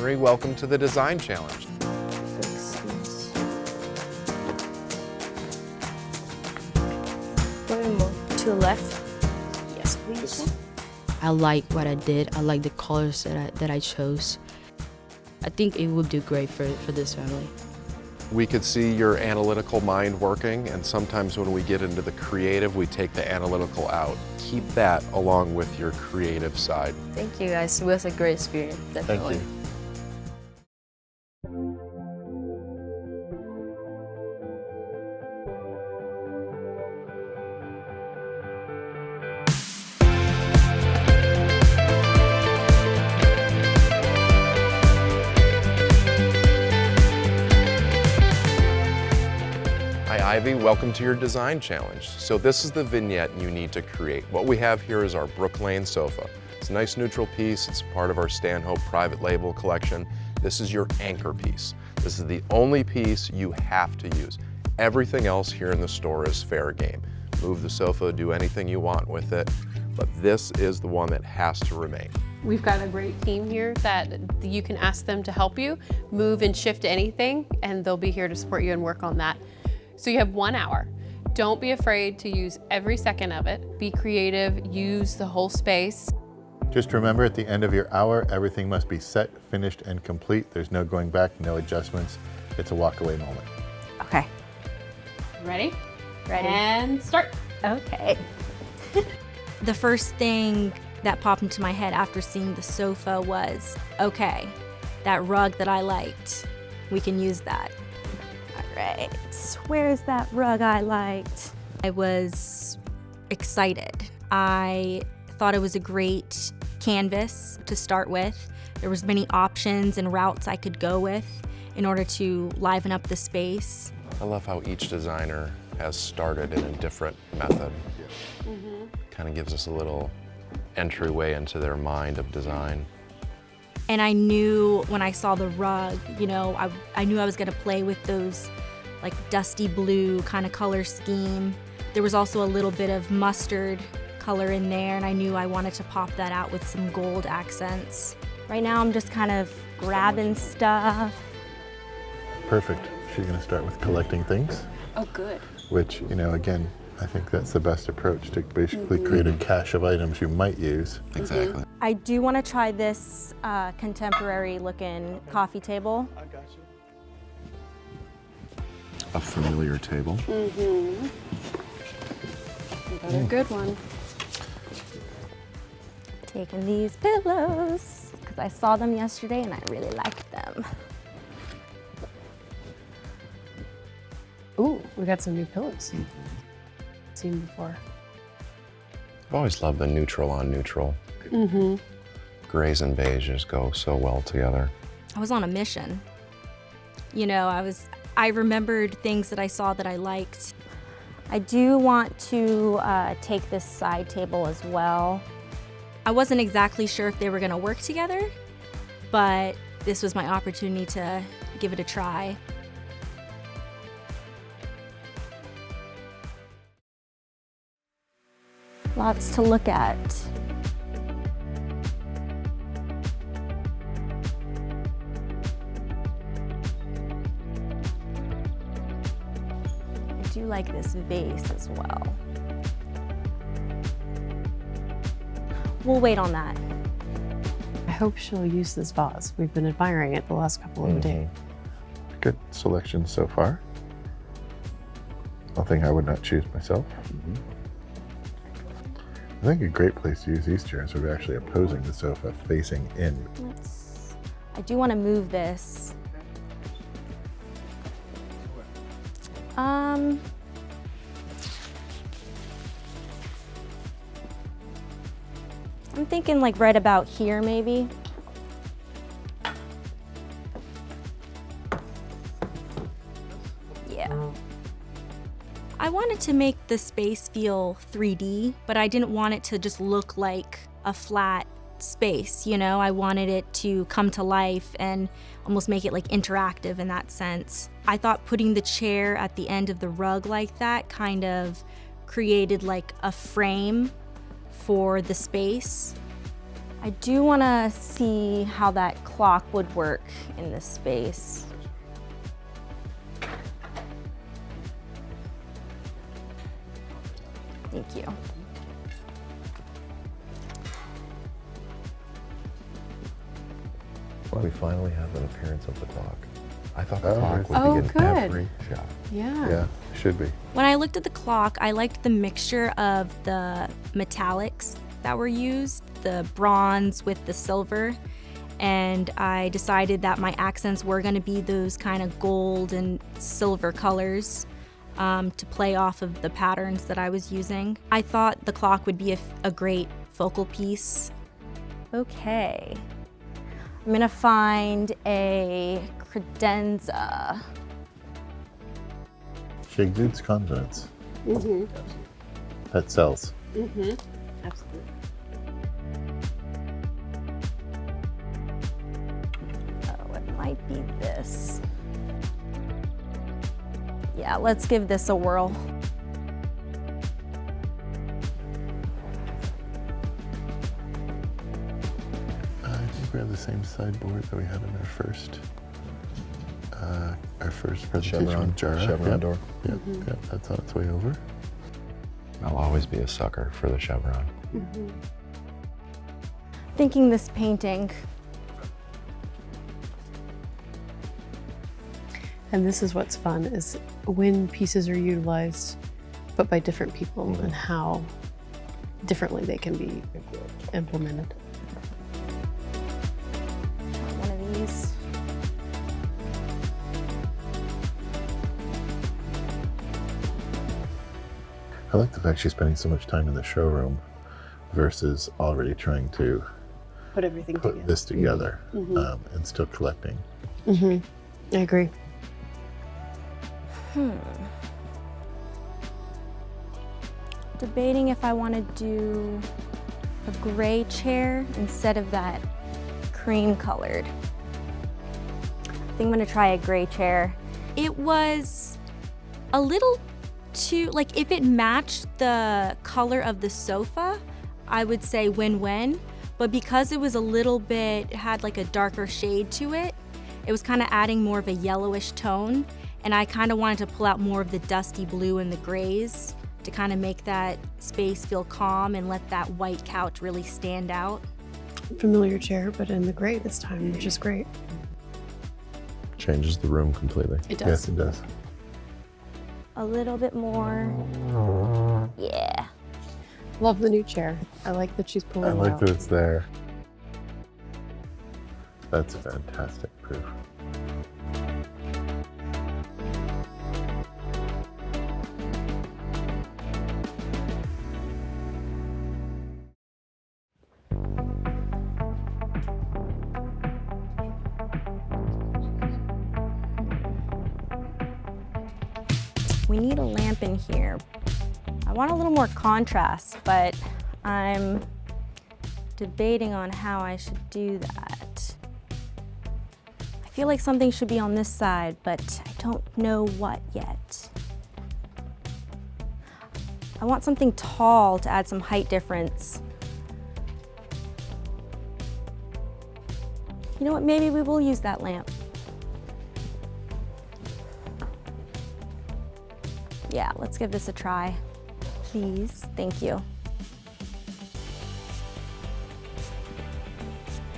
Marie, welcome to the Design Challenge. To the left. Yes, please. I like what I did. I like the colors that I chose. I think it would do great for this family. We could see your analytical mind working, and sometimes when we get into the creative, we take the analytical out. Keep that along with your creative side. Thank you guys. It was a great experience, definitely. Thank you. Hi Ivy, welcome to your design challenge. So this is the vignette you need to create. What we have here is our Brook Lane sofa. It's a nice neutral piece. It's part of our Stanhope private label collection. This is your anchor piece. This is the only piece you have to use. Everything else here in the store is fair game. Move the sofa, do anything you want with it, but this is the one that has to remain. We've got a great team here that you can ask them to help you move and shift anything, and they'll be here to support you and work on that. So you have 1 hour. Don't be afraid to use every second of it. Be creative, use the whole space. Just remember, at the end of your hour, everything must be set, finished, and complete. There's no going back, no adjustments. It's a walk-away moment. Okay. Ready? Ready. And start. Okay. The first thing that popped into my head after seeing the sofa was, okay, that rug that I liked, we can use that. Right. Where's that rug I liked? I was excited. I thought it was a great canvas to start with. There was many options and routes I could go with in order to liven up the space. I love how each designer has started in a different method. Kind of gives us a little entryway into their mind of design. And I knew when I saw the rug, you know, I knew I was gonna play with those like dusty blue kind of color scheme. There was also a little bit of mustard color in there, and I knew I wanted to pop that out with some gold accents. Right now I'm just kind of grabbing stuff. Perfect. She's gonna start with collecting things. Oh, good. Which, you know, again, I think that's the best approach to basically create a cache of items you might use. Exactly. I do want to try this contemporary looking coffee table. A familiar table. Another good one. Taking these pillows because I saw them yesterday and I really liked them. Ooh, we got some new pillows. Seen before. I've always loved the neutral on neutral. Grays and beiges go so well together. I was on a mission. You know, I remembered things that I saw that I liked. I do want to take this side table as well. I wasn't exactly sure if they were gonna work together, but this was my opportunity to give it a try. Lots to look at. I do like this vase as well. We'll wait on that. I hope she'll use this vase. We've been admiring it the last couple of days. Good selection so far. Nothing I would not choose myself. I think a great place to use these chairs would be actually opposing the sofa, facing in. I do want to move this. I'm thinking like right about here maybe. Yeah. I wanted to make the space feel 3D, but I didn't want it to just look like a flat space, you know? I wanted it to come to life and almost make it like interactive in that sense. I thought putting the chair at the end of the rug like that kind of created like a frame for the space. I do want to see how that clock would work in this space. Thank you. We finally have an appearance of the clock. I thought the Oh, clock would oh, be in good. every shot. Yeah. Yeah, should be. When I looked at the clock, I liked the mixture of the metallics that were used, the bronze with the silver, and I decided that my accents were going to be those kind of gold and silver colors to play off of the patterns that I was using. I thought the clock would be a great focal piece. Okay. I'm gonna find a credenza. She exudes confidence. Mm-hmm. That sells. Mm-hmm. Absolutely. Oh, it might be this. Yeah, let's give this a whirl. I think we have the same sideboard that we had in our first presentation Chevron- with Jara. Chevron door. Yeah, yeah, that's on its way over. I'll always be a sucker for the chevron. Thinking this painting. And this is what's fun, is when pieces are utilized, but by different people, and how differently they can be implemented. One of these. I like the fact she's spending so much time in the showroom versus already trying to Put everything put this together and still collecting. I agree. Debating if I want to do a gray chair instead of that cream colored. I think I'm gonna try a gray chair. It was a little too, like, if it matched the color of the sofa, I would say win-win. But because it was a little bit, it had like a darker shade to it, it was kind of adding more of a yellowish tone. And I kind of wanted to pull out more of the dusty blue and the grays to kind of make that space feel calm and let that white couch really stand out. Familiar chair, but in the gray this time, which is great. Changes the room completely. It does. Yes, it does. A little bit more. Yeah. Love the new chair. I like that she's pulling I like out. that it's there. That's fantastic proof. We need a lamp in here. I want a little more contrast, but I'm debating on how I should do that. I feel like something should be on this side, but I don't know what yet. I want something tall to add some height difference. You know what, maybe we will use that lamp. Yeah, let's give this a try. Please, thank you.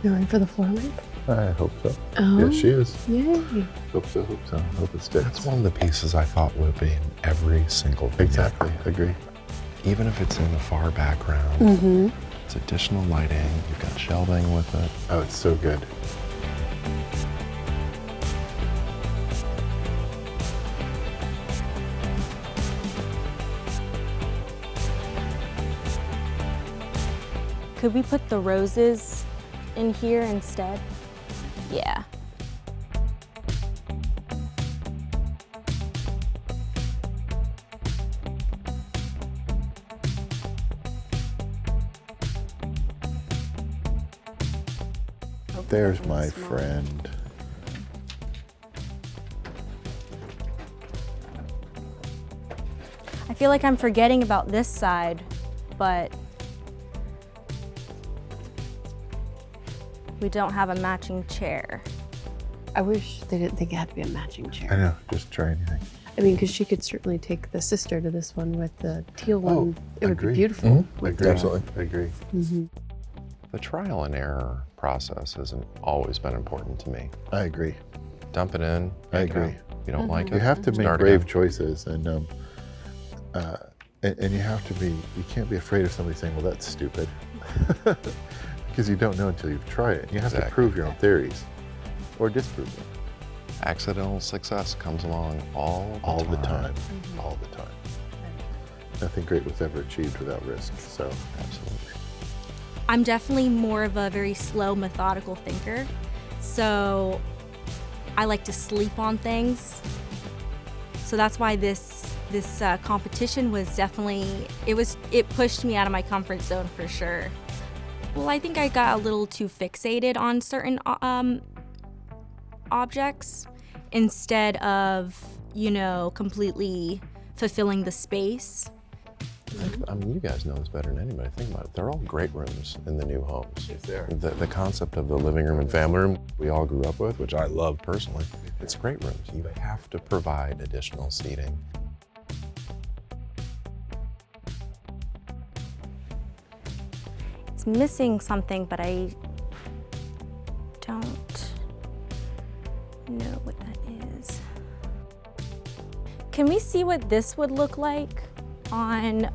Going for the floor lamp? I hope so. Oh. Yes, she is. Yay. Hope so, hope so. Hope it sticks. That's one of the pieces I thought would be in every single vignette. Exactly, agree. Even if it's in the far background, it's additional lighting, you've got shelving with it. Oh, it's so good. Could we put the roses in here instead? Yeah. There's my friend. I feel like I'm forgetting about this side, but We don't have a matching chair. I wish they didn't think it had to be a matching I chair. know, just try anything. I mean, because she could certainly take the sister to this one with the teal one. It would agree. be beautiful. Agree. Absolutely. Agree. The trial and error process hasn't always been important to me. I agree. Dump it in. I make it agree. out. If you don't like it, You have to make start brave again. choices, and you have to be. You can't be afraid of somebody saying, "Well, that's stupid," because you don't know until you've tried it. You have to Exactly. prove your own theories, or disprove them Accidental success comes along all all the time. All the time. Nothing great was ever achieved without risk. So, Absolutely. I'm definitely more of a very slow, methodical thinker. So I like to sleep on things. So that's why this competition was definitely, it pushed me out of my comfort zone for sure. Well, I think I got a little too fixated on certain objects instead of, completely fulfilling the space. I mean, you guys know this better than anybody. Think about it. They're all great rooms in the new homes. Yes, they are. The concept of the living room and family room we all grew up with, which I love personally, it's great rooms. You have to provide additional seating. It's missing something, but I don't know what that is. Can we see what this would look like on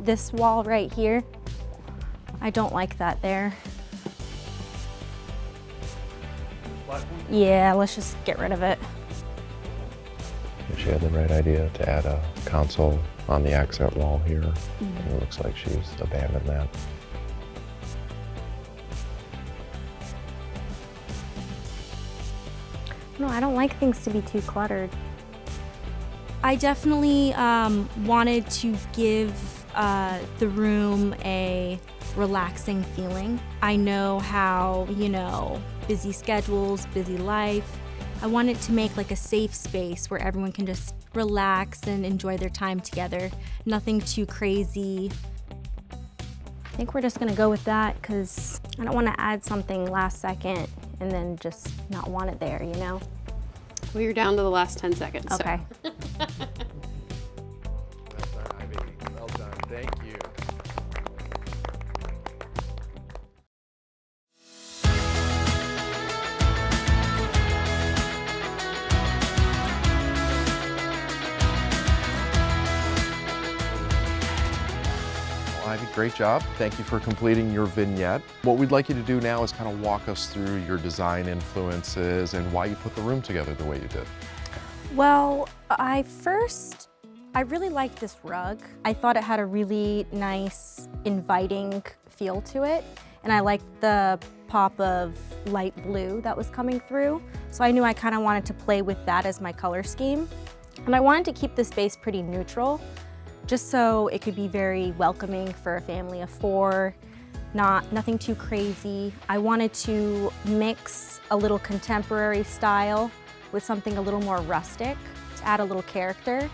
this wall right here? I don't like that there. Yeah, let's just get rid of it. She had the right idea to add a console on the accent wall here. And it looks like she's abandoned that. No, I don't like things to be too cluttered. I definitely wanted to give the room a relaxing feeling. I know how, busy schedules, busy life. I wanted to make like a safe space where everyone can just relax and enjoy their time together. Nothing too crazy. I think we're just gonna go with that because I don't want to add something last second and then just not want it there, Well, you're down to the last 10 seconds. so- Okay. Well done, Ivy. Well done. Thank you. Well, Ivy, great job. Thank you for completing your vignette. What we'd like you to do now is kind of walk us through your design influences and why you put the room together the way you did. Well, I really liked this rug. I thought it had a really nice, inviting feel to it. And I liked the pop of light blue that was coming through. So I knew I kind of wanted to play with that as my color scheme. And I wanted to keep the space pretty neutral, just so it could be very welcoming for a family of 4, nothing too crazy. I wanted to mix a little contemporary style with something a little more rustic to add a little character.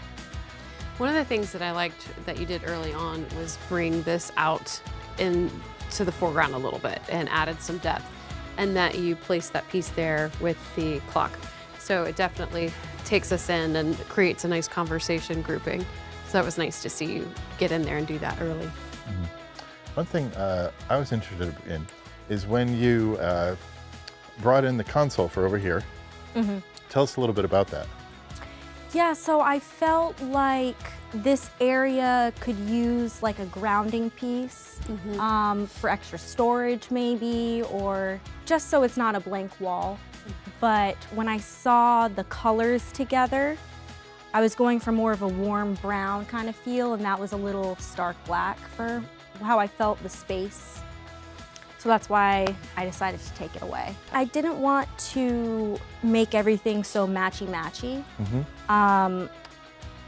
One of the things that I liked that you did early on was bring this out into the foreground a little bit and added some depth, and that you placed that piece there with the clock. So it definitely takes us in and creates a nice conversation grouping. So that was nice to see you get in there and do that early. one thing I was interested in is when you brought in the console for over here. Tell us a little bit about that. Yeah, so I felt like this area could use like a grounding piece for extra storage maybe, or just so it's not a blank wall. But when I saw the colors together, I was going for more of a warm brown kind of feel, and that was a little stark black for how I felt the space. So that's why I decided to take it away. I didn't want to make everything so matchy-matchy.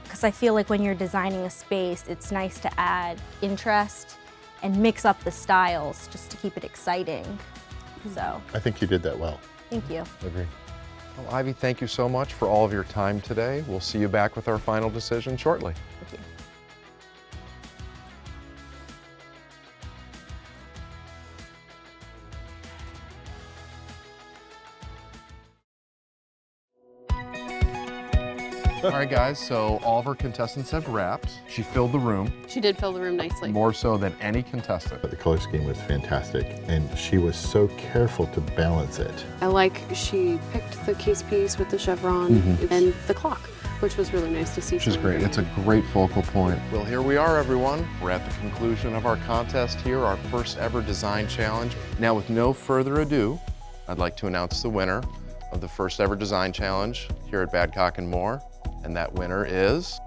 Because I feel like when you're designing a space, it's nice to add interest and mix up the styles just to keep it exciting. So, I think you did that well. thank you. Agree. Well, Ivy, thank you so much for all of your time today. We'll see you back with our final decision shortly. Thank you. All right, guys, so all of our contestants have wrapped. She filled the room, She did fill the room nicely. more so than any contestant. The color scheme was fantastic, and she was so careful to balance it. I like she picked the case piece with the chevron and the clock, which was really nice to see. Which is great. It's a great focal point. Well, here we are, everyone. We're at the conclusion of our contest here, our first ever design challenge. Now, with no further ado, I'd like to announce the winner of the first ever design challenge here at Badcock & More. And that winner is